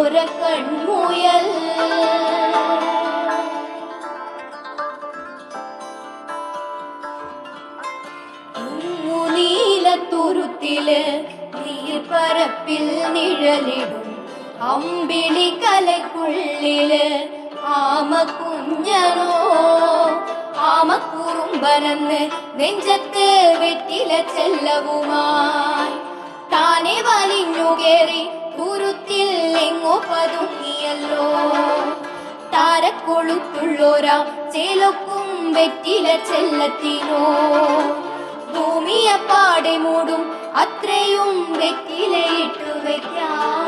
ചോര കൺമുയൽ നീലത്തുരുത്തില് നീർപ്പരപ്പിൽ നിഴലിടും അമ്പിളി കലക്കുള്ളില് ആമക്കുഞ്ഞനോ ആമക്കുറുമ്പനെന്ന് നെഞ്ചത്ത് വെറ്റില ചെല്ലവുമായി താനെ വലിഞ്ഞു കേറി കുരുത്തിൽ എങ്ങോ പതുങ്ങിയല്ലോ. താരക്കൊളുത്തുള്ളോരാ ചേലൊക്കും വെറ്റില ചെല്ലത്തിനോ ഭൂമിയെ പാടെ മൂടും അത്രയും വെറ്റിലയിട്ടു വെക്കാം.